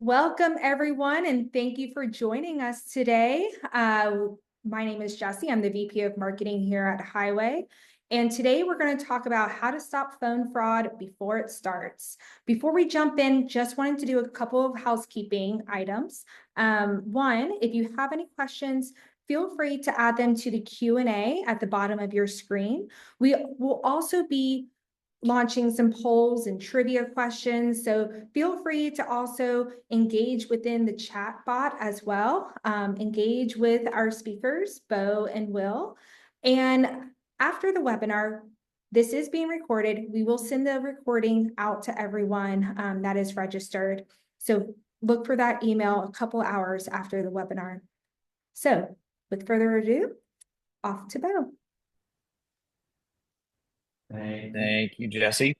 Welcome, everyone, and thank you for joining us today. My name is Jessie. I'm the VP of Marketing here at Highway. And today we're going to talk about how to stop phone fraud before it starts. Before we jump in, just wanted to do a couple of housekeeping items. One, if you have any questions, feel free to add them to the Q&A at the bottom of your screen. We will also be launching some polls and trivia questions. So feel free to also engage within the chat bot as well. Engage with our speakers, Bo and Will. And after the webinar, this is being recorded. We will send the recording out to everyone that is registered. So look for that email a couple hours after the webinar. So with further ado, off to Bo. Thank you, Jesse.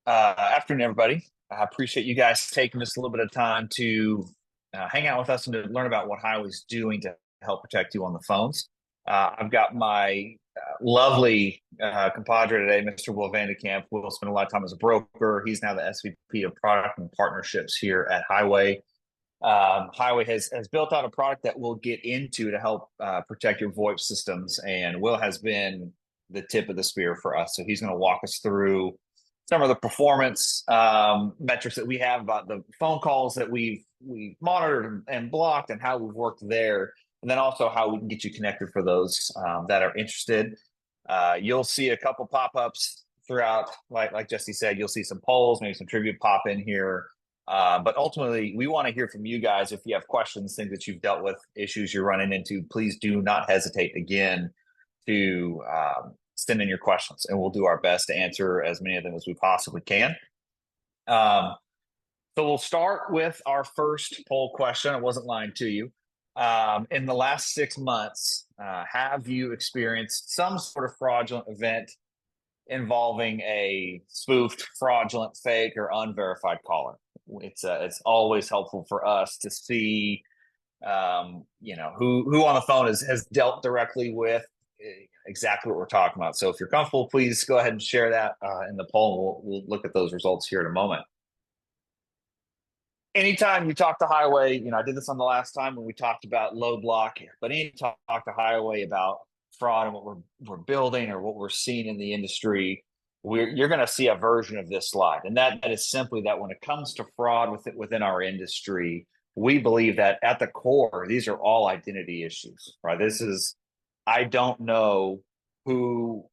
Afternoon, everybody. I appreciate you guys taking just a little bit of time to hang out with us and to learn about what Highway's doing to help protect you on the phones. I've got my lovely compadre today, Mr. Will Vandekamp. Will spent a lot of time as a broker. He's now the SVP of Product and Partnerships here at Highway. Highway has built out a product that we'll get into to help protect your VoIP systems, and Will has been the tip of the spear for us. So he's going to walk us through some of the performance metrics that we have about the phone calls that we've monitored and blocked and how we've worked there, and then also how we can get you connected for those that are interested. You'll see a couple pop-ups throughout, like Jesse said. You'll see some polls, maybe some trivia pop in here. But ultimately, we want to hear from you guys. If you have questions, things that you've dealt with, issues you're running into, please do not hesitate again to send in your questions, and we'll do our best to answer as many of them as we possibly can. So we'll start with our first poll question. I wasn't lying to you. In the last 6 months, have you experienced some sort of fraudulent event involving a spoofed, fraudulent, fake, or unverified caller? It's always helpful for us to see, who on the phone has dealt directly with exactly what we're talking about. So if you're comfortable, please go ahead and share that in the poll. We'll look at those results here in a moment. Anytime you talk to Highway, I did this on the last time when we talked about load block, but anytime you talk to Highway about fraud and what we're building or what we're seeing in the industry, you're going to see a version of this slide. And that is simply that when it comes to fraud within our industry, we believe that at the core, these are all identity issues, right? I don't know who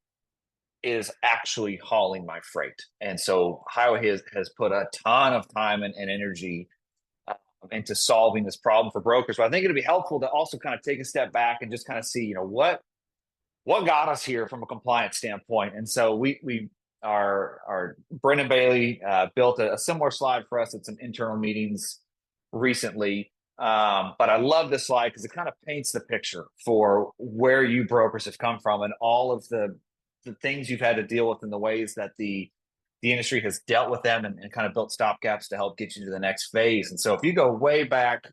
is actually hauling my freight. And so Highway has put a ton of time and energy into solving this problem for brokers. But I think it'd be helpful to also kind of take a step back and just kind of see, what got us here from a compliance standpoint. And so our Brendan Bailey built a similar slide for us at some internal meetings recently. But I love this slide because it kind of paints the picture for where you brokers have come from and all of the things you've had to deal with and the ways that the industry has dealt with them and kind of built stopgaps to help get you to the next phase. And so if you go way back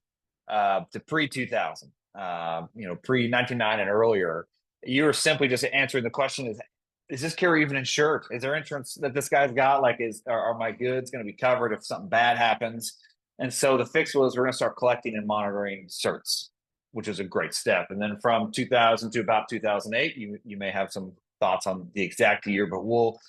to pre-2000, pre-1999 and earlier, you were simply just answering the question is this carrier even insured? Is there insurance that this guy's got? Like, are my goods going to be covered if something bad happens? And so the fix was we're going to start collecting and monitoring certs, which is a great step. And then from 2000 to about 2008, you may have some thoughts on the exact year, but we'll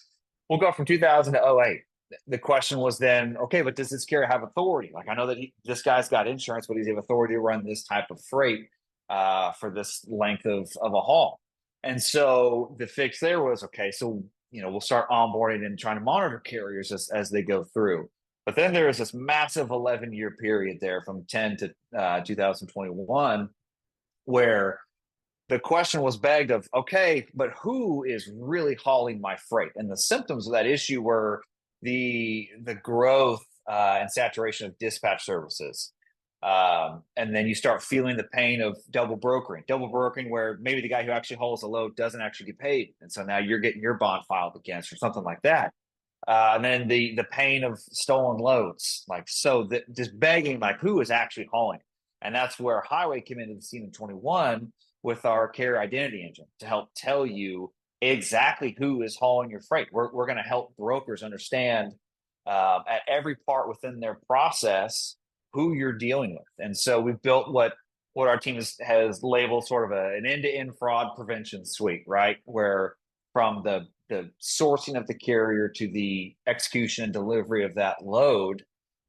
go from 2000 to 2008. The question was then, okay, but does this carrier have authority? Like, I know that this guy's got insurance, but does he have authority to run this type of freight for this length of a haul? And so the fix there was, okay, so we'll start onboarding and trying to monitor carriers as they go through. But then there was this massive 11-year period there from 10 to 2021 where the question was begged of, okay, but who is really hauling my freight? And the symptoms of that issue were the growth and saturation of dispatch services. And then you start feeling the pain of double brokering where maybe the guy who actually hauls the load doesn't actually get paid. And so now you're getting your bond filed against or something like that. And then the pain of stolen loads, just begging, like, who is actually hauling? And that's where Highway came into the scene in 21 with our carrier identity engine to help tell you exactly who is hauling your freight. We're going to help brokers understand at every part within their process who you're dealing with. And so we've built what our team has labeled sort of an end-to-end fraud prevention suite, right? Where from the sourcing of the carrier to the execution and delivery of that load,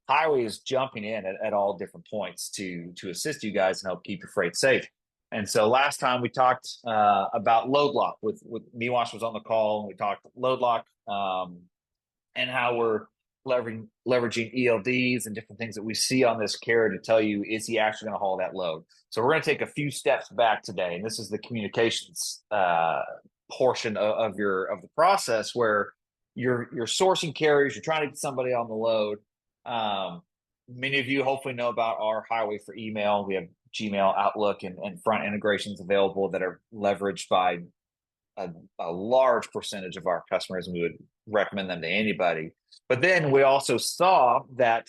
Highway is jumping in at all different points to assist you guys and help keep your freight safe. And so last time we talked about load lock with Miwash was on the call, and we talked load lock and how we're leveraging ELDs and different things that we see on this carrier to tell you, is he actually going to haul that load? So we're going to take a few steps back today, and this is the communications portion of the process where you're sourcing carriers, you're trying to get somebody on the load. Many of you hopefully know about our Highway for email. We have Gmail, Outlook, and front integrations available that are leveraged by a large percentage of our customers, and we would recommend them to anybody. But then we also saw that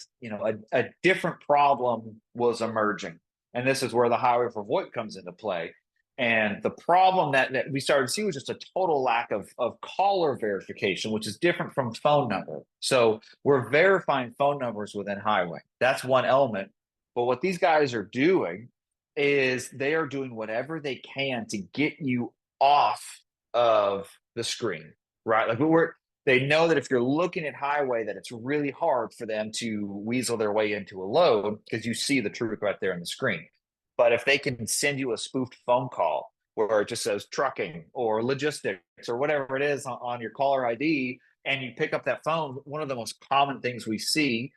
a different problem was emerging, and this is where the Highway for VoIP comes into play. And the problem that we started to see was just a total lack of caller verification, which is different from phone number. So we're verifying phone numbers within Highway. That's one element. But what these guys are doing is they are doing whatever they can to get you off of the screen, right? Like they know that if you're looking at Highway, that it's really hard for them to weasel their way into a load because you see the truth right there on the screen. But if they can send you a spoofed phone call where it just says trucking or logistics or whatever it is on your caller ID, and you pick up that phone, one of the most common things we see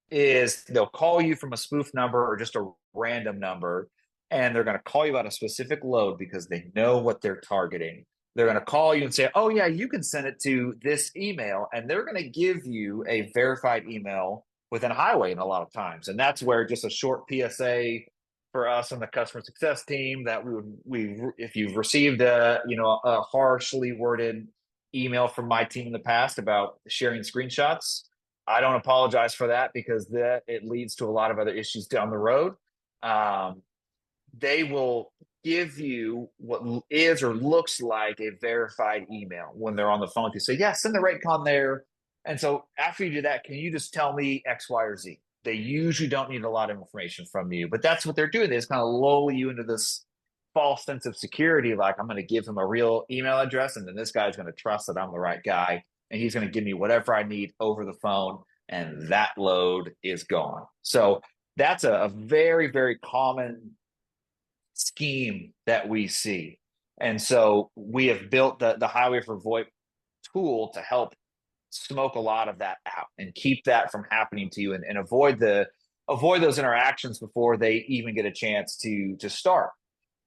is they'll call you from a spoof number or just a random number, and they're going to call you about a specific load because they know what they're targeting. They're going to call you and say, oh, yeah, you can send it to this email, and they're going to give you a verified email within Highway in a lot of times. And that's where just a short PSA for us on the customer success team that if you've received a harshly worded email from my team in the past about sharing screenshots, I don't apologize for that because it leads to a lot of other issues down the road. They will give you what is or looks like a verified email when they're on the phone to say, yeah, send the rate con there. And so after you do that, can you just tell me X, Y, or Z? They usually don't need a lot of information from you, but that's what they're doing. They just kind of lull you into this false sense of security. Like, I'm going to give him a real email address, and then this guy's going to trust that I'm the right guy, and he's going to give me whatever I need over the phone, and that load is gone. So that's a very, very common scheme that we see. And so we have built the Highway for VoIP tool to help smoke a lot of that out and keep that from happening to you, and avoid those interactions before they even get a chance to start.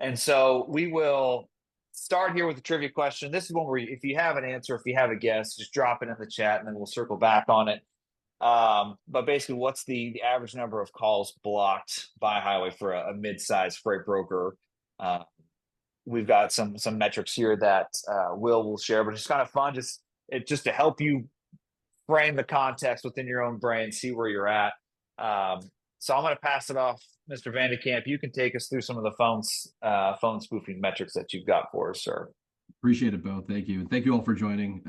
And so we will start here with a trivia question. This is one where if you have an answer, if you have a guess, just drop it in the chat and then we'll circle back on it. But basically, what's the average number of calls blocked by Highway for a mid-sized freight broker? We've got some metrics here that will share, but it's kind of fun just to help you frame the context within your own brain, see where you're at. So I'm going to pass it off, Mr. Vandekamp. You can take us through some of the phone spoofing metrics that you've got for us, sir. Appreciate it, Bo. Thank you. Thank you all for joining.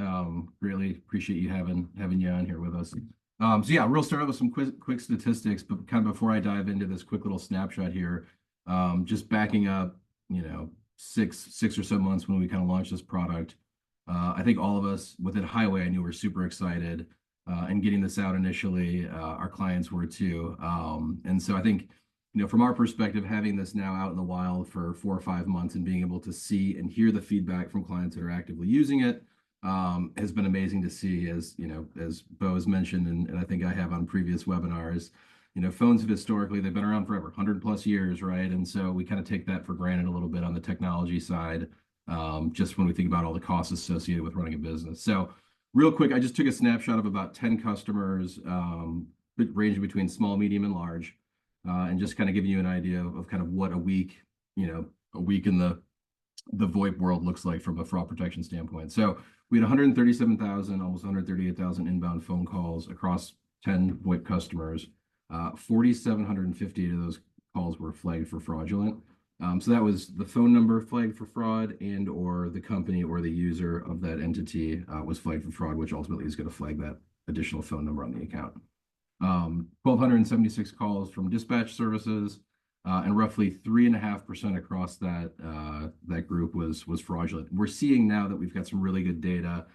Really appreciate you having you on here with us. So yeah, we'll start out with some quick statistics, but kind of before I dive into this quick little snapshot here, just backing up, six or so months when we kind of launched this product. I think all of us within Highway, I knew we're super excited, and getting this out initially, our clients were too. And so I think, from our perspective, having this now out in the wild for 4 or 5 months and being able to see and hear the feedback from clients that are actively using it, has been amazing to see. As as Bo has mentioned, and I think I have on previous webinars, phones have historically, they've been around forever, 100+ years, right? And so we kind of take that for granted a little bit on the technology side, just when we think about all the costs associated with running a business. So real quick, I just took a snapshot of about 10 customers, ranging between small, medium, and large, and just kind of giving you an idea of kind of what a week in the VoIP world looks like from a fraud protection standpoint. So we had 137,000, almost 138,000 inbound phone calls across 10 VoIP customers. 4,758 of those calls were flagged for fraudulent. So that was the phone number flagged for fraud, and or the company or the user of that entity was flagged for fraud, which ultimately is going to flag that additional phone number on the account. 1,276 calls from dispatch services, and roughly 3.5% across that group was fraudulent. We're seeing now that we've got some really good data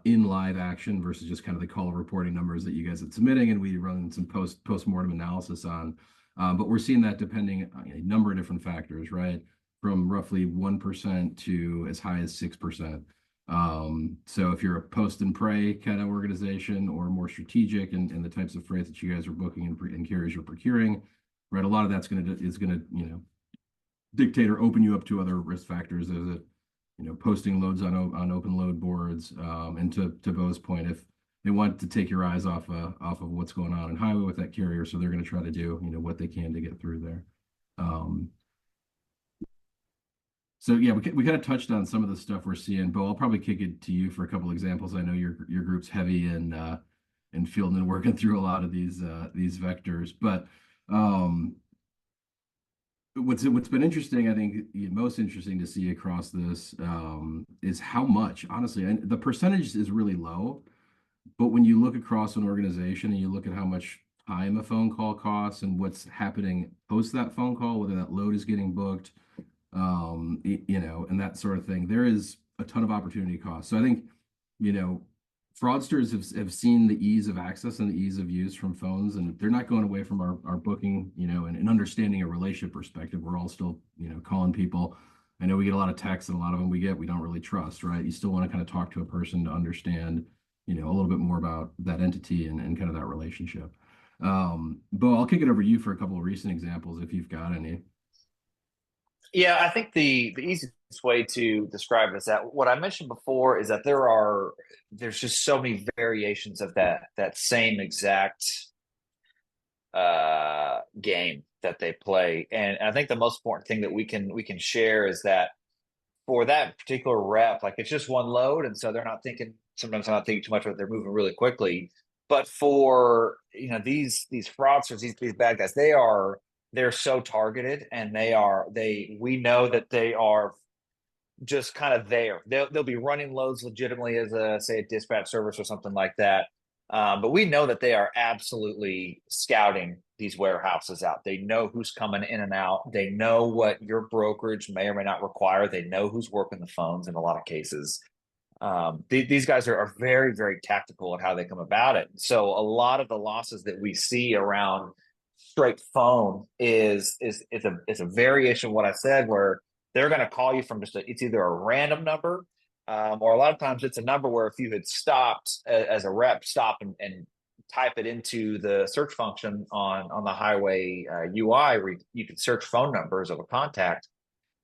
in live action versus just kind of the call reporting numbers that you guys are submitting, and we run some post-mortem analysis on. But we're seeing that depending on a number of different factors, right? From roughly 1% to as high as 6%. So if you're a post and pray kind of organization or more strategic in the types of freight that you guys are booking and carriers you're procuring, right? A lot of that's is gonna dictate or open you up to other risk factors. There's posting loads on open load boards, and to Bo's point, if they want to take your eyes off of what's going on in highway with that carrier, so they're going to try to do what they can to get through there. So yeah, we kind of touched on some of the stuff we're seeing. Bo, I'll probably kick it to you for a couple examples. I know your group's heavy in fielding and working through a lot of these vectors, but what's been interesting, I think most interesting to see across this is how much, honestly, and the percentage is really low, but when you look across an organization and you look at how much time a phone call costs and what's happening post that phone call, whether that load is getting booked, and that sort of thing, there is a ton of opportunity cost. So I think, fraudsters have seen the ease of access and the ease of use from phones, and they're not going away from our booking, and understanding a relationship perspective. We're all still, calling people. I know we get a lot of texts, and a lot of them we don't really trust, right? You still want to kind of talk to a person to understand, a little bit more about that entity and kind of that relationship. Bo, I'll kick it over to you for a couple of recent examples if you've got any. Yeah, I think the easiest way to describe it is that what I mentioned before is that there's just so many variations of that same exact game that they play. And I think the most important thing that we can share is that for that particular rep, like it's just one load, and so sometimes they're not thinking too much about it, they're moving really quickly. But for these fraudsters, these bad guys, they're so targeted, and we know that they are just kind of there. They'll be running loads legitimately as a dispatch service or something like that. But we know that they are absolutely scouting these warehouses out. They know who's coming in and out. They know what your brokerage may or may not require. They know who's working the phones in a lot of cases. These guys are very, very tactical at how they come about it. So a lot of the losses that we see around straight phone is a variation of what I said, where they're going to call you from it's either a random number, or a lot of times it's a number where if you had stopped as a rep, stop and type it into the search function on the highway UI, where you could search phone numbers of a contact,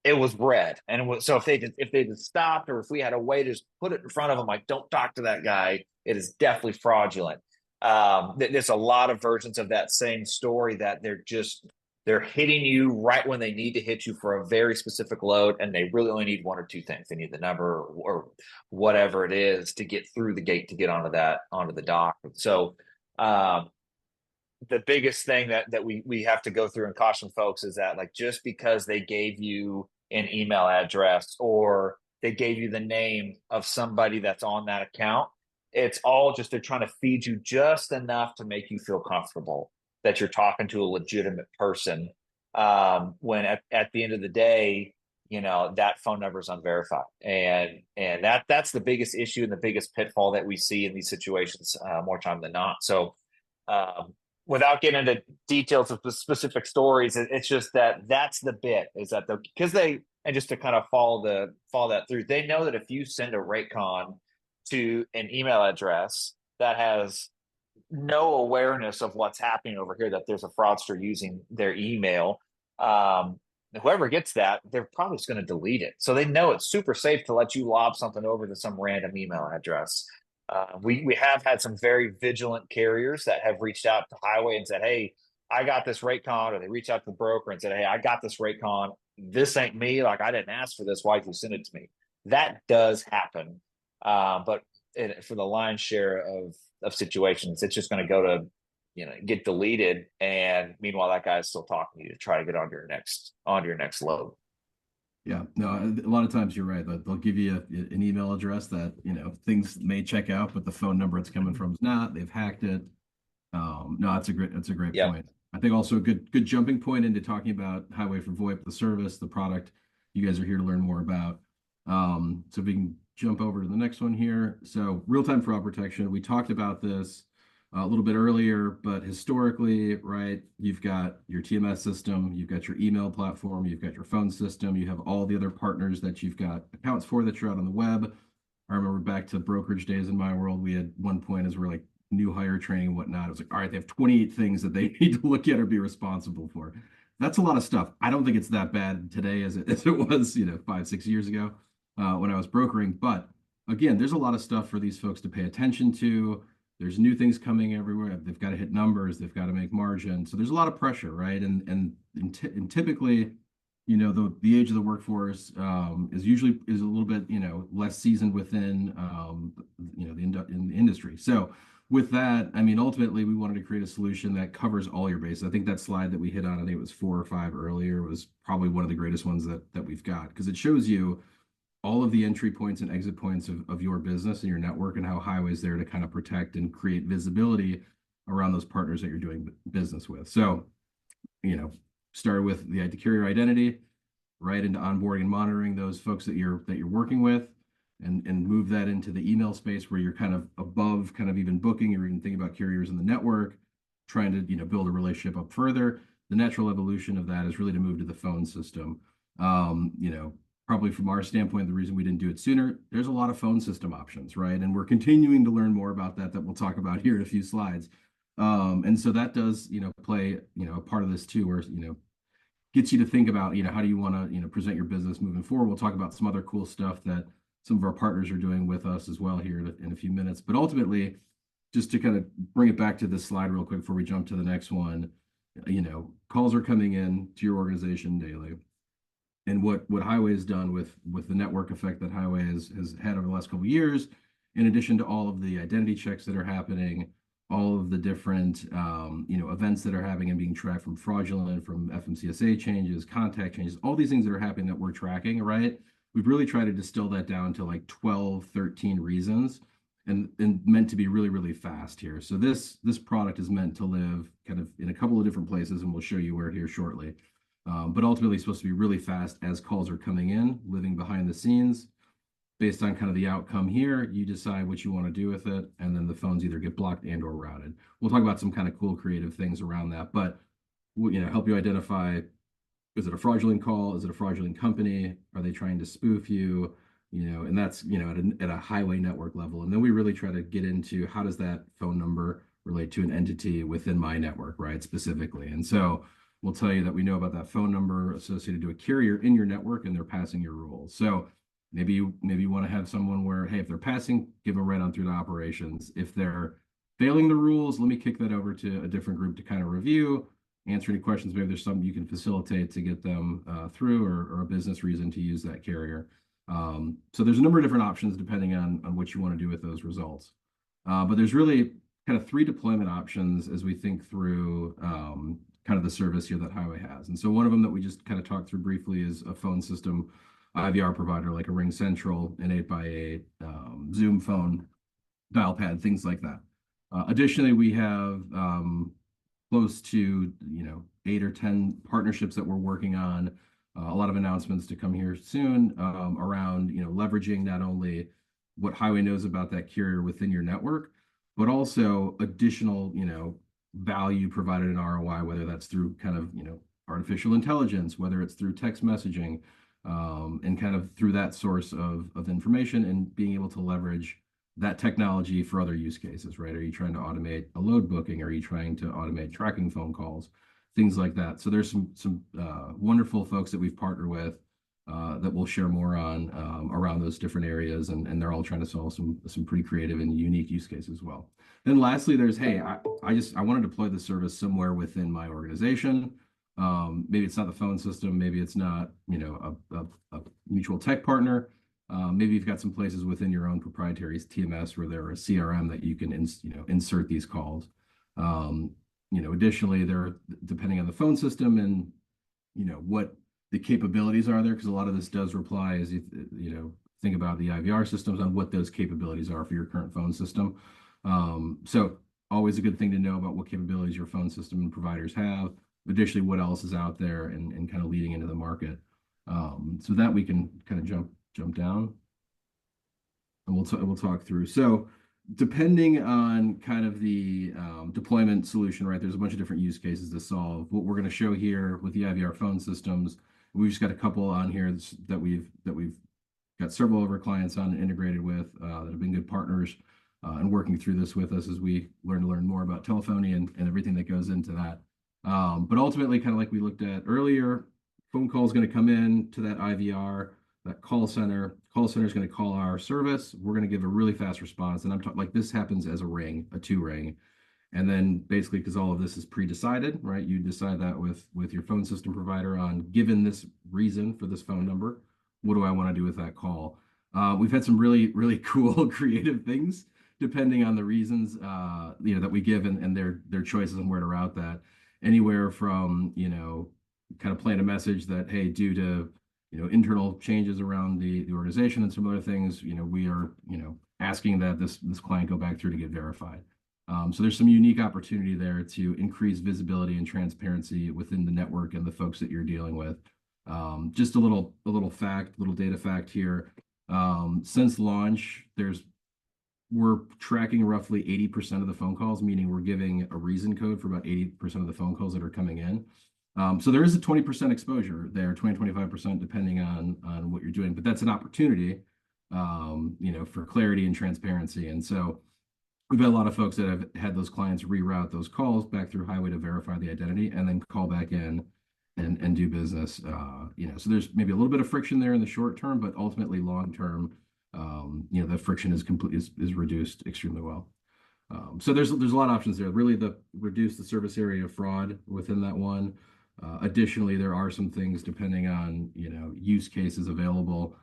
it was red. And so if they just stopped, or if we had a way to just put it in front of them, like, don't talk to that guy, it is definitely fraudulent. There's a lot of versions of that same story that they're hitting you right when they need to hit you for a very specific load, and they really only need one or two things. They need the number or whatever it is to get through the gate to get onto the dock. So the biggest thing that we have to go through and caution folks is that, like, just because they gave you an email address or they gave you the name of somebody that's on that account, it's all just they're trying to feed you just enough to make you feel comfortable that you're talking to a legitimate person. When at the end of the day, that phone number is unverified, and that's the biggest issue and the biggest pitfall that we see in these situations more time than not. So without getting into details of the specific stories, it's just that's the bit, is that and just to kind of follow that through, they know that if you send a Raycon to an email address that has no awareness of what's happening over here, that there's a fraudster using their email, whoever gets that, they're probably just going to delete it. So they know it's super safe to let you lob something over to some random email address. We have had some very vigilant carriers that have reached out to Highway and said, hey, I got this Raycon, or they reach out to the broker and said, hey, I got this Raycon. This ain't me. Like, I didn't ask for this. Why'd you send it to me? That does happen. But for the lion's share of situations, it's just going to go to, get deleted. And meanwhile, that guy's still talking to you to try to get onto your next load. Yeah, no, a lot of times you're right. They'll give you an email address that, things may check out, but the phone number it's coming from is not. They've hacked it. No, that's a great Yeah. point. I think also a good jumping point into talking about Highway for VoIP, the service, the product you guys are here to learn more about. So if we can jump over to the next one here. So real-time fraud protection. We talked about this a little bit earlier, but historically, right, you've got your TMS system, you've got your email platform, you've got your phone system, you have all the other partners that you've got accounts for that you're out on the web. I remember back to brokerage days in my world, we had one point as we're like new hire training and whatnot. It was like, all right, they have 28 things that they need to look at or be responsible for. That's a lot of stuff. I don't think it's that bad today as it was, 5, 6 years ago when I was brokering. But again, there's a lot of stuff for these folks to pay attention to. There's new things coming everywhere. They've got to hit numbers. They've got to make margin. So there's a lot of pressure, right? And typically, the age of the workforce is a little bit less seasoned within in the industry. So with that, I mean, ultimately, we wanted to create a solution that covers all your bases. I think that slide that we hit on, I think it was 4 or 5 earlier, was probably one of the greatest ones that we've got, because it shows you all of the entry points and exit points of your business and your network, and how Highway's there to kind of protect and create visibility around those partners that you're doing business with. So, started with the carrier identity, right into onboarding and monitoring those folks that you're working with, and move that into the email space where you're kind of above kind of even booking or even thinking about carriers in the network, trying to build a relationship up further. The natural evolution of that is really to move to the phone system. Probably from our standpoint, the reason we didn't do it sooner, there's a lot of phone system options, right? And we're continuing to learn more about that we'll talk about here in a few slides. And so that does, play, a part of this too, where, gets you to think about, how do you want to, present your business moving forward. We'll talk about some other cool stuff that some of our partners are doing with us as well here in a few minutes. But ultimately, just to kind of bring it back to this slide real quick before we jump to the next one, calls are coming in to your organization daily. And what Highway has done with the network effect that Highway has had over the last couple of years, in addition to all of the identity checks that are happening, all of the different events that are happening and being tracked, from fraudulent, from FMCSA changes, contact changes, all these things that are happening that we're tracking, right? We've really tried to distill that down to like 12, 13 reasons, and meant to be really, really fast here. So this product is meant to live kind of in a couple of different places, and we'll show you where here shortly. But ultimately it's supposed to be really fast as calls are coming in, living behind the scenes. Based on kind of the outcome here, you decide what you want to do with it, and then the phones either get blocked and or routed. We'll talk about some kind of cool creative things around that, but help you identify, is it a fraudulent call? Is it a fraudulent company? Are they trying to spoof you? And that's at a Highway network level. And then we really try to get into, how does that phone number relate to an entity within my network, right, specifically. And so we'll tell you that we know about that phone number associated to a carrier in your network, and they're passing your rules. So maybe you want to have someone where, hey, if they're passing, give them right on through the operations. If they're failing the rules, let me kick that over to a different group to kind of review, answer any questions. Maybe there's something you can facilitate to get them through, or a business reason to use that carrier. So there's a number of different options depending on what you want to do with those results. But there's really kind of 3 deployment options as we think through kind of the service here that Highway has. And so one of them that we just kind of talked through briefly is a phone system IVR provider, like a RingCentral, an 8x8, Zoom phone, dial pad, things like that. Additionally, we have close to 8 or 10 partnerships that we're working on. A lot of announcements to come here soon around leveraging not only what Highway knows about that carrier within your network, but also additional value provided in ROI, whether that's through kind of artificial intelligence, whether it's through text messaging, and kind of through that source of information, and being able to leverage that technology for other use cases, right? Are you trying to automate a load booking? Are you trying to automate tracking phone calls? Things like that. So there's some wonderful folks that we've partnered with that we'll share more on around those different areas, and they're all trying to solve some pretty creative and unique use cases as well. Then lastly, there's, hey, I want to deploy the service somewhere within my organization. Maybe it's not the phone system, maybe it's not a mutual tech partner. Maybe you've got some places within your own proprietary TMS where there are a CRM that you can insert these calls. Additionally, they're depending on the phone system and what the capabilities are there, because a lot of this does reply as you think about the IVR systems on what those capabilities are for your current phone system. So always a good thing to know about what capabilities your phone system and providers have. Additionally, what else is out there and kind of leading into the market. So that we can kind of jump down, and we'll talk through. So depending on kind of the deployment solution, right? There's a bunch of different use cases to solve. What we're going to show here with the IVR phone systems, we've just got a couple on here that we've got several of our clients on and integrated with that have been good partners and working through this with us as we learn more about telephony and everything that goes into that. But ultimately, kind of like we looked at earlier, phone call is going to come in to that IVR, that call center. Call center is going to call our service. We're going to give a really fast response. And I'm talking like this happens as a ring, a 2-ring. And then basically, because all of this is pre-decided, right? You decide that with your phone system provider on, given this reason for this phone number, what do I want to do with that call? We've had some really, really cool, creative things depending on the reasons, that we give and their choices on where to route that. Anywhere from, kind of playing a message that, hey, due to, internal changes around the organization and some other things, we are, asking that this client go back through to get verified. So there's some unique opportunity there to increase visibility and transparency within the network and the folks that you're dealing with. Just a little data fact here. Since launch, we're tracking roughly 80% of the phone calls, meaning we're giving a reason code for about 80% of the phone calls that are coming in. So there is a 20% exposure there, 20-25%, depending on what you're doing. But that's an opportunity, for clarity and transparency. And so we've had a lot of folks that have had those clients reroute those calls back through Highway to verify the identity and then call back in and do business. So there's maybe a little bit of friction there in the short term, but ultimately long term, the friction is reduced extremely well. So there's a lot of options there. Really, reduce the service area of fraud within that one. Additionally, there are some things depending on use cases available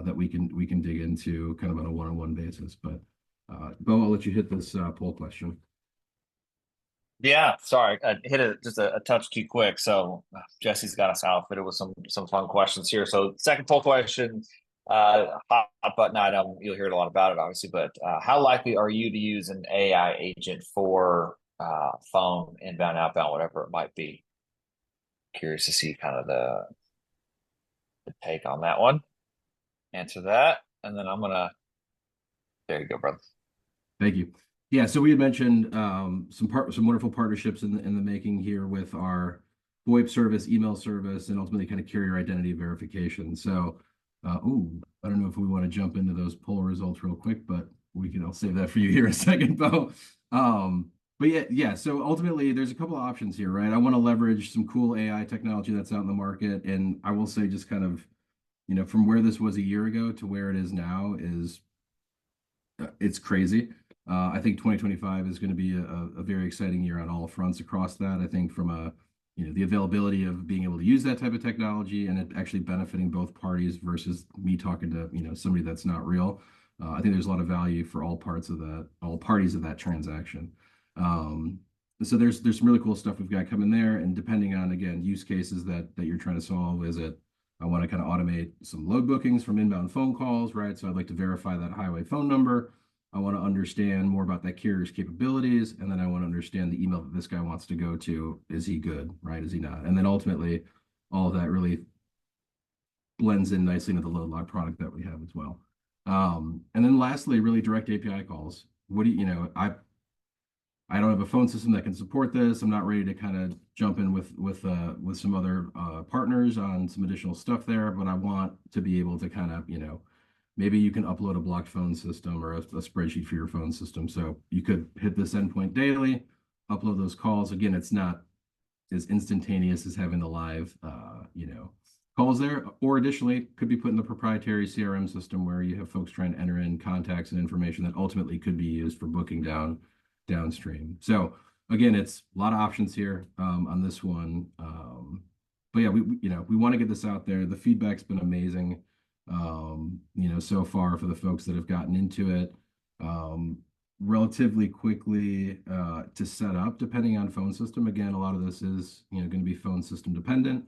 that we can dig into kind of on a one-on-one basis. But Bo, I'll let you hit this poll question. Yeah, sorry, I hit it just a touch too quick. So Jesse's got us outfitted with some fun questions here. So second poll question, hot button item. You'll hear a lot about it, obviously. But how likely are you to use an AI agent for phone, inbound, outbound, whatever it might be? Curious to see kind of the take on that one. Answer that, and then there you go, brother. Thank you. Yeah, so we had mentioned some wonderful partnerships in the making here with our VoIP service, email service, and ultimately kind of carrier identity verification. So, I don't know if we want to jump into those poll results real quick, but I'll save that for you here in a second, Bo. But yeah. So ultimately, there's a couple of options here, right? I want to leverage some cool AI technology that's out in the market, and I will say, just kind of, from where this was a year ago to where it is now it's crazy. I think 2025 is going to be a very exciting year on all fronts across that. I think from the availability of being able to use that type of technology and it actually benefiting both parties versus me talking to, somebody that's not real. I think there's a lot of value for all parties of that transaction. So there's some really cool stuff we've got coming there. And depending on, again, use cases that you're trying to solve, I want to kind of automate some load bookings from inbound phone calls, right? So I'd like to verify that Highway phone number. I want to understand more about that carrier's capabilities. And then I want to understand the email that this guy wants to go to. Is he good, right? Is he not? And then ultimately, all of that really blends in nicely into the load log product that we have as well. And then lastly, really direct API calls. I don't have a phone system that can support this. I'm not ready to kind of jump in with some other partners on some additional stuff there, but I want to be able to kind of, maybe you can upload a blocked phone system or a spreadsheet for your phone system. So you could hit this endpoint daily, upload those calls. Again, it's not as instantaneous as having the live, calls there. Or additionally, could be put in the proprietary CRM system where you have folks trying to enter in contacts and information that ultimately could be used for booking downstream. So again, it's a lot of options here on this one. But yeah, we want to get this out there. The feedback's been amazing. So far for the folks that have gotten into it, relatively quickly to set up, depending on phone system. Again, a lot of this is, going to be phone system dependent.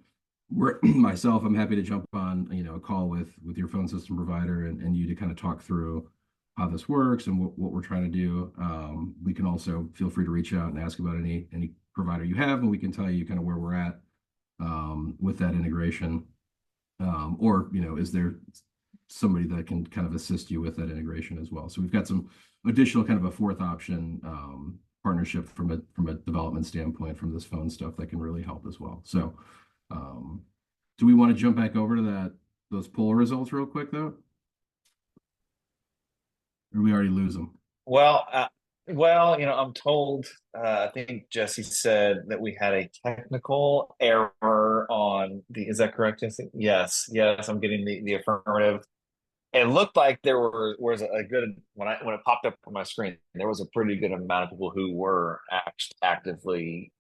I'm happy to jump on, a call with your phone system provider and you to kind of talk through, how this works and what we're trying to do. We can also feel free to reach out and ask about any provider you have, and we can tell you kind of where we're at with that integration. Or, is there somebody that can kind of assist you with that integration as well? So we've got some additional kind of a fourth option partnership from a development standpoint from this phone stuff that can really help as well. So do we want to jump back over to those poll results real quick though? Or we already lose them? Well, I'm told, I think Jesse said that we had a technical error on is that correct, Jesse? Yes, I'm getting the affirmative. It looked like there was a good, when it popped up on my screen, there was a pretty good amount of people who were actively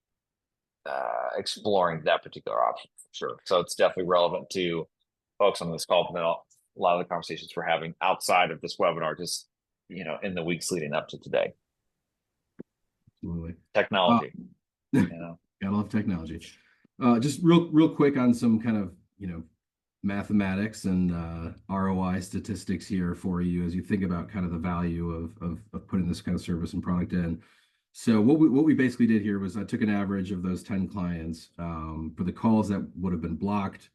exploring that particular option for sure. So it's definitely relevant to folks on this call, but then a lot of the conversations we're having outside of this webinar, just in the weeks leading up to today. Absolutely. Technology. Gotta love technology. Just real quick on some kind of mathematics and ROI statistics here for you as you think about kind of the value of putting this kind of service and product in. So what we basically did here was I took an average of those 10 clients for the calls that would have been blocked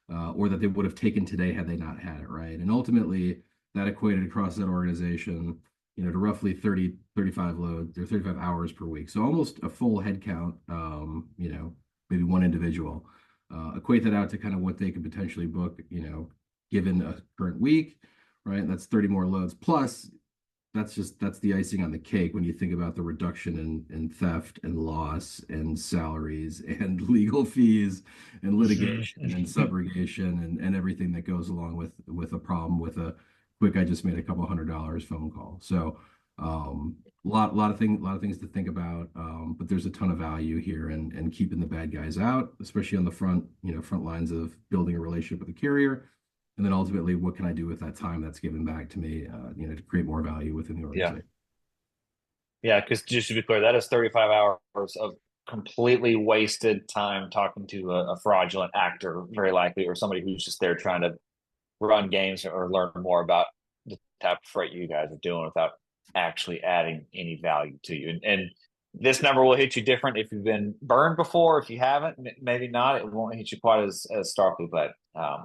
or that they would have taken today had they not had it, right? And ultimately that equated across that organization, to roughly 35 loads or 35 hours per week. So almost a full head count, maybe one individual. Equate that out to kind of what they could potentially book, given a current week, right? That's 30 more loads. Plus, that's the icing on the cake when you think about the reduction in theft and loss and salaries and legal fees and litigation and subrogation and everything that goes along with a problem with a quick, I just made a couple $100 phone call. So a lot of things to think about, but there's a ton of value here and keeping the bad guys out, especially on the front lines of building a relationship with the carrier. And then ultimately, what can I do with that time that's given back to me, to create more value within the organization? Yeah, because just to be clear, that is 35 hours of completely wasted time talking to a fraudulent actor, very likely, or somebody who's just there trying to run games or learn more about the type of freight you guys are doing without actually adding any value to you. And this number will hit you different if you've been burned before. If you haven't, maybe not. It won't hit you quite as starkly. But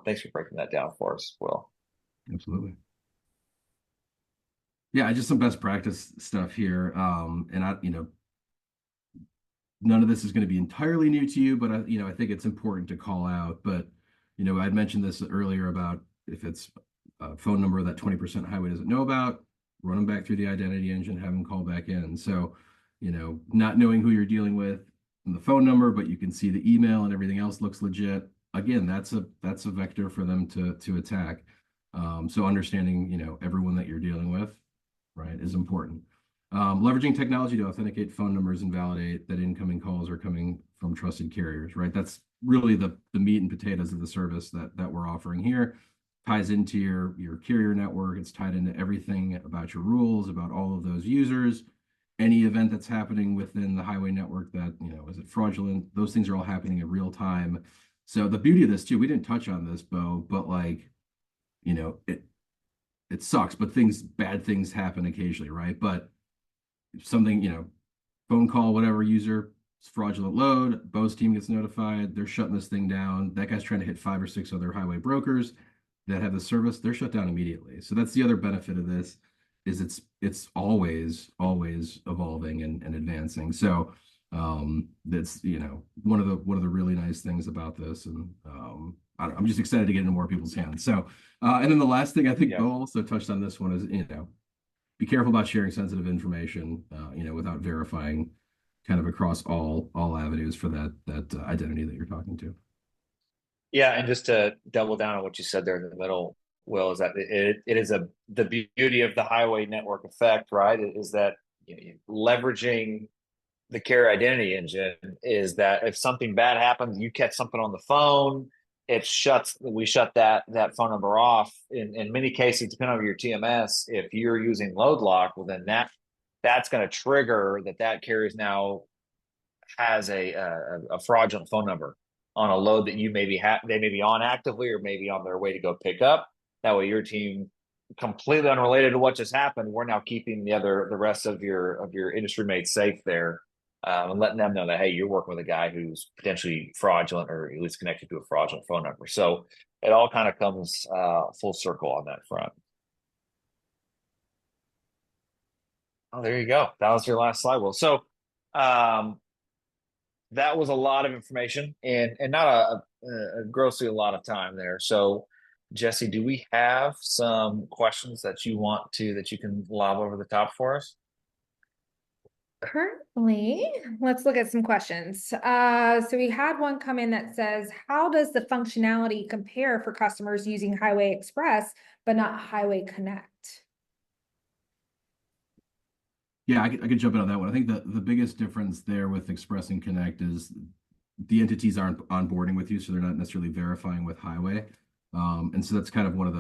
thanks for breaking that down for us, Will. Absolutely. Yeah, just some best practice stuff here. And none of this is going to be entirely new to you, but I think it's important to call out. But I'd mentioned this earlier about if it's a phone number that 20% highway doesn't know about, run them back through the identity engine, have them call back in. So, not knowing who you're dealing with and the phone number, but you can see the email and everything else looks legit. Again, that's a vector for them to attack. So understanding, everyone that you're dealing with, right, is important. Leveraging technology to authenticate phone numbers and validate that incoming calls are coming from trusted carriers, right? That's really the meat and potatoes of the service that we're offering here. Ties into your carrier network. It's tied into everything about your rules, about all of those users. Any event that's happening within the highway network that, is it fraudulent? Those things are all happening in real time. So the beauty of this too, we didn't touch on this, Bo, but it sucks, but bad things happen occasionally, right? But if something, phone call, whatever, user, fraudulent load, Bo's team gets notified, they're shutting this thing down. That guy's trying to hit 5 or 6 other highway brokers that have the service, they're shut down immediately. So that's the other benefit of this is it's always evolving and advancing. So that's one of the really nice things about this, and I'm just excited to get into more people's hands. So and then the last thing I think Bo also touched on this one is be careful about sharing sensitive information without verifying kind of across all avenues for that identity that you're talking to. Yeah, and just to double down on what you said there in the middle, Will, is that it is the beauty of the highway network effect, right? Is that leveraging the carrier identity engine is that if something bad happens, you catch something on the phone, we shut that phone number off. In many cases, depending on your TMS, if you're using LoadLock, well then that's going to trigger that carrier now has a fraudulent phone number on a load that they may be on actively or maybe on their way to go pick up. That way your team completely unrelated to what just happened, we're now keeping the rest of your industry mates safe there, and letting them know that, hey, you're working with a guy who's potentially fraudulent or at least connected to a fraudulent phone number. So it all kind of comes full circle on that front. Oh, there you go. That was your last slide. Well, so that was a lot of information and not a grossly a lot of time there. So, Jesse, do we have some questions that you can lob over the top for us? Currently, let's look at some questions. So we had one come in that says, how does the functionality compare for customers using Highway Express, but not Highway Connect? Yeah, I could jump in on that one. I think the biggest difference there with Express and Connect is the entities aren't onboarding with you, so they're not necessarily verifying with Highway. And so that's kind of one of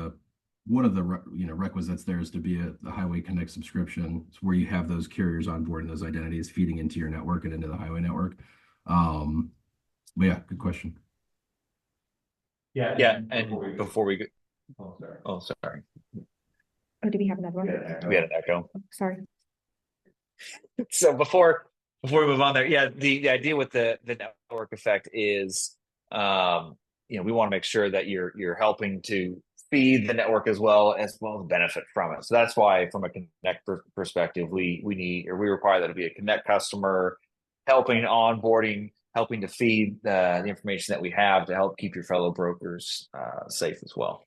the requisites there is to be a Highway Connect subscription. It's where you have those carriers onboarding those identities feeding into your network and into the Highway network. But yeah, good question. Yeah, and before we go, oh sorry, Oh, do we have another one? we had an echo. Oh, sorry. So before we move on there, yeah, the idea with the network effect is, we want to make sure that you're helping to feed the network as well as benefit from it. So that's why, from a Connect perspective, we require that to be a Connect customer, helping onboarding, helping to feed the information that we have to help keep your fellow brokers safe as well.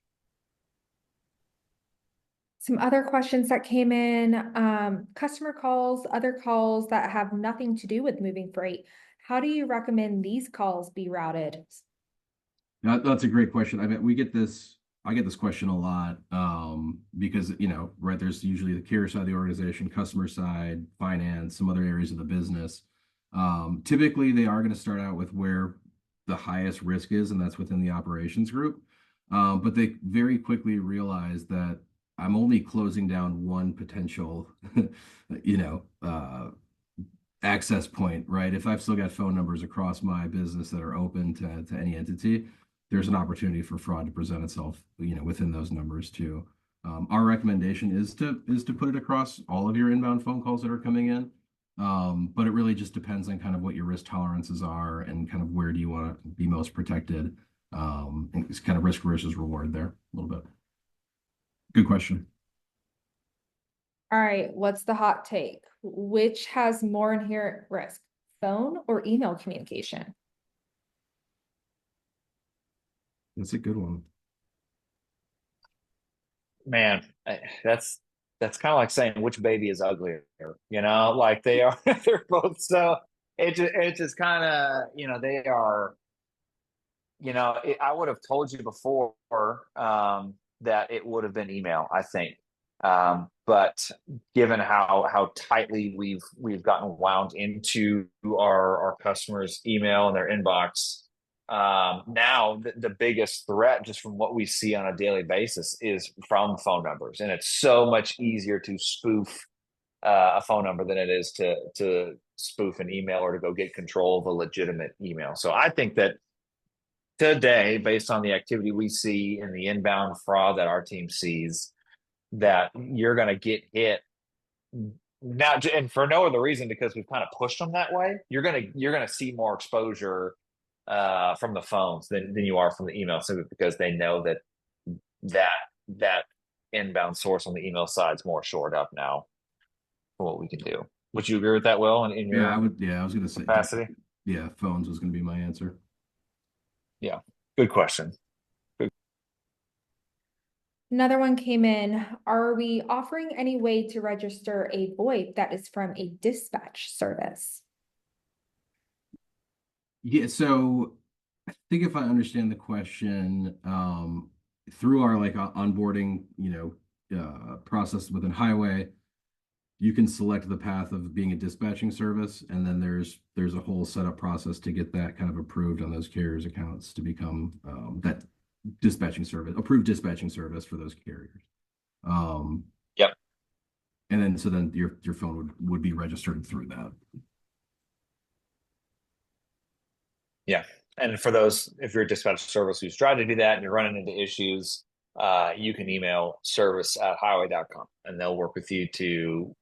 Some other questions that came in, customer calls, other calls that have nothing to do with moving freight. How do you recommend these calls be routed? That's a great question. I mean, I get this question a lot, because, right, there's usually the carrier side of the organization, customer side, finance, some other areas of the business. Typically, they are going to start out with where the highest risk is, and that's within the operations group. But they very quickly realize that I'm only closing down one potential, access point, right? If I've still got phone numbers across my business that are open to any entity, there's an opportunity for fraud to present itself, within those numbers too. Our recommendation is to put it across all of your inbound phone calls that are coming in. But it really just depends on kind of what your risk tolerances are and kind of where do you want to be most protected. And it's kind of risk versus reward there a little bit. Good question. All right, what's the hot take? Which has more inherent risk, phone or email communication? That's a good one. Man, that's kind of like saying which baby is uglier, like they are, they're both so, it just kind of, they are, I would have told you before, that it would have been email, I think. But given how tightly we've gotten wound into our customers' email and their inbox, now the biggest threat, just from what we see on a daily basis, is from phone numbers, and it's so much easier to spoof a phone number than it is to spoof an email or to go get control of a legitimate email. So I think that today, based on the activity we see in the inbound fraud that our team sees, that you're going to get hit now, and for no other reason, because we've kind of pushed them that way. You're gonna see more exposure from the phones than you are from the email, simply because they know that inbound source on the email side is more shored up now for what we can do. Would you agree with that, Will? In your I was gonna say capacity. Yeah, phones was gonna be my answer. Yeah, good question. Another one came in. Are we offering any way to register a VoIP that is from a dispatch service? Yeah, so I think if I understand the question, through our onboarding, process within Highway, you can select the path of being a dispatching service, and then there's a whole setup process to get that kind of approved on those carriers' accounts to become that approved dispatching service for those carriers. Yep. And then your phone would be registered through that. Yeah. And for those, if you're a dispatch service who's tried to do that and you're running into issues, you can email service@highway.com and they'll work with you to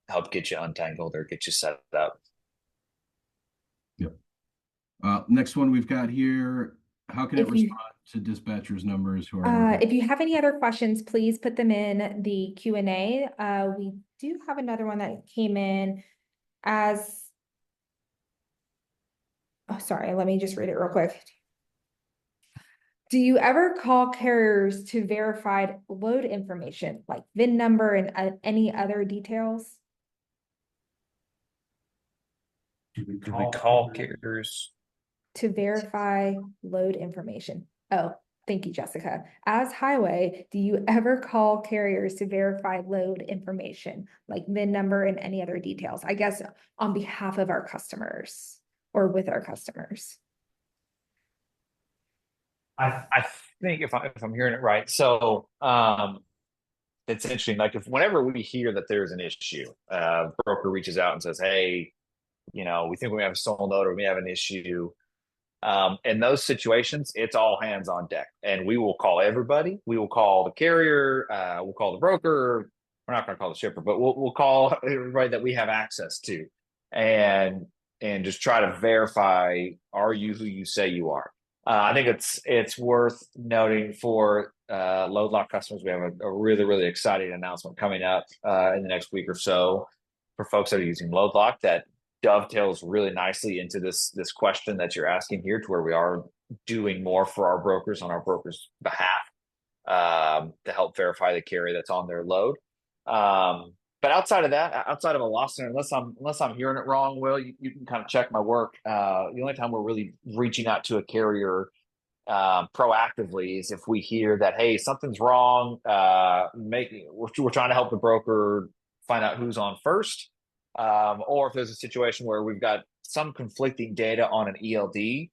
help get you untangled or get you set up. Yep. Next one we've got here. How can it If you- respond to dispatchers' numbers who are If you have any other questions, please put them in the Q&A. We do have another one that came in as, oh, sorry, let me just read it real quick. Do you ever call carriers to verify load information like VIN number and any other details? Do we call carriers? To verify load information. Oh, thank you, Jessica. As Highway, do you ever call carriers to verify load information like VIN number and any other details? I guess on behalf of our customers or with our customers. I think if I'm hearing it right, so it's interesting. Like whenever we hear that there's an issue, broker reaches out and says, "Hey, we think we have a stolen load or we have an issue." In those situations, it's all hands on deck, and we will call everybody. We will call the carrier. We'll call the broker. We're not going to call the shipper, but we'll call everybody that we have access to, and just try to verify: are you who you say you are? I think it's worth noting for load lock customers. We have a really exciting announcement coming up in the next week or so for folks that are using load lock that dovetails really nicely into this question that you're asking here, to where we are doing more for our brokers on our brokers' behalf to help verify the carrier that's on their load. But outside of that, outside of a loss center, unless I'm hearing it wrong, Will, you can kind of check my work. The only time we're really reaching out to a carrier proactively is if we hear that, hey, something's wrong. We're trying to help the broker find out who's on first, or if there's a situation where we've got some conflicting data on an ELD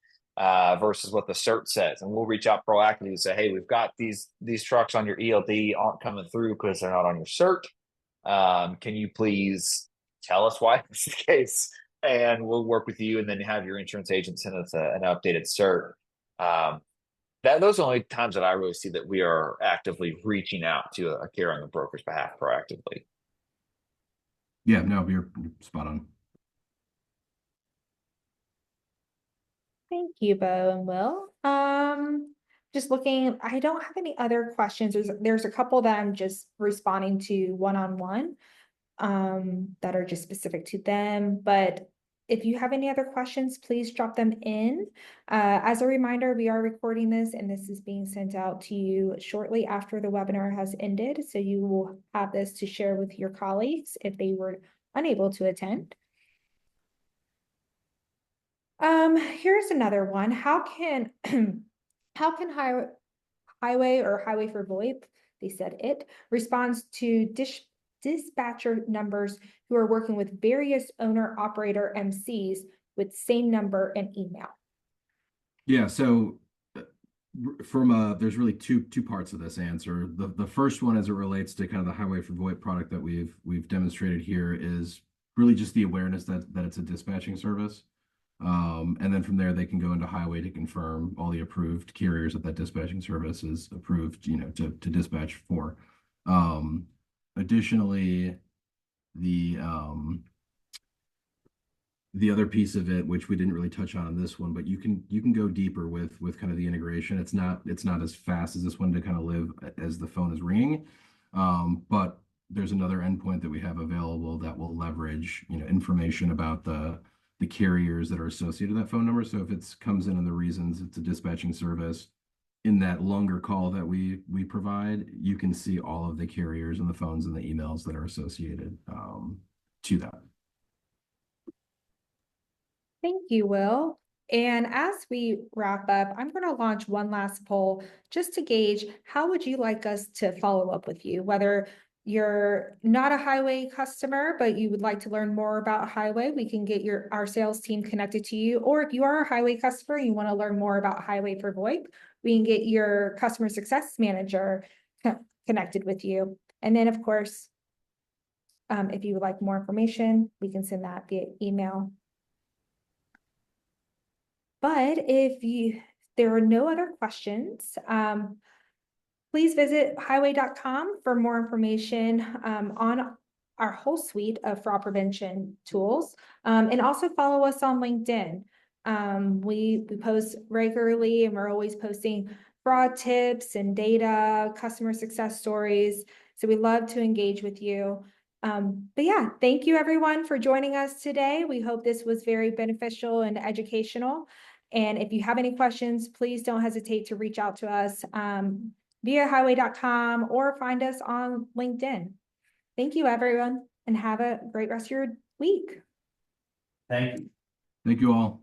versus what the cert says, and we'll reach out proactively and say, hey, we've got these trucks on your ELD aren't coming through because they're not on your cert. Can you please tell us why this is the case? And we'll work with you, and then have your insurance agent send us an updated cert. Those are the only times that I really see that we are actively reaching out to a carrier on the broker's behalf proactively. Yeah, no, you're spot on. Thank you, Bo and Will. Just looking, I don't have any other questions. There's a couple that I'm just responding to one-on-one that are just specific to them. But if you have any other questions, please drop them in. As a reminder, we are recording this, and this is being sent out to you shortly after the webinar has ended. So you will have this to share with your colleagues if they were unable to attend. Here's another one. How can Highway or Highway for VoIP, they said it, responds to dispatcher numbers who are working with various owner operator MCs with same number and email? Yeah, so there's really two parts of this answer. The first one, as it relates to kind of the Highway for VoIP product that we've demonstrated here, is really just the awareness that it's a dispatching service. And then from there, they can go into Highway to confirm all the approved carriers that dispatching service is approved, to dispatch for. Additionally, the other piece of it, which we didn't really touch on in this one, but you can go deeper with kind of the integration. It's not as fast as this one to kind of live as the phone is ringing, but there's another endpoint that we have available that will leverage information about the carriers that are associated with that phone number. So if it comes in the reasons it's a dispatching service, in that longer call that we provide, you can see all of the carriers and the phones and the emails that are associated to that. Thank you, Will. And as we wrap up, I'm going to launch one last poll just to gauge how would you like us to follow up with you, whether you're not a Highway customer, but you would like to learn more about Highway, we can get our sales team connected to you. Or if you are a Highway customer, you want to learn more about Highway for VoIP, we can get your customer success manager connected with you. And then, of course, if you would like more information, we can send that via email. But if there are no other questions, Please visit highway.com for more information on our whole suite of fraud prevention tools. And also follow us on LinkedIn. We post regularly, and we're always posting fraud tips and data, customer success stories. So we love to engage with you. But yeah, thank you everyone for joining us today. We hope this was very beneficial and educational. And if you have any questions, please don't hesitate to reach out to us via highway.com or find us on LinkedIn. Thank you, everyone, and have a great rest of your week. Thank you. Thank you all.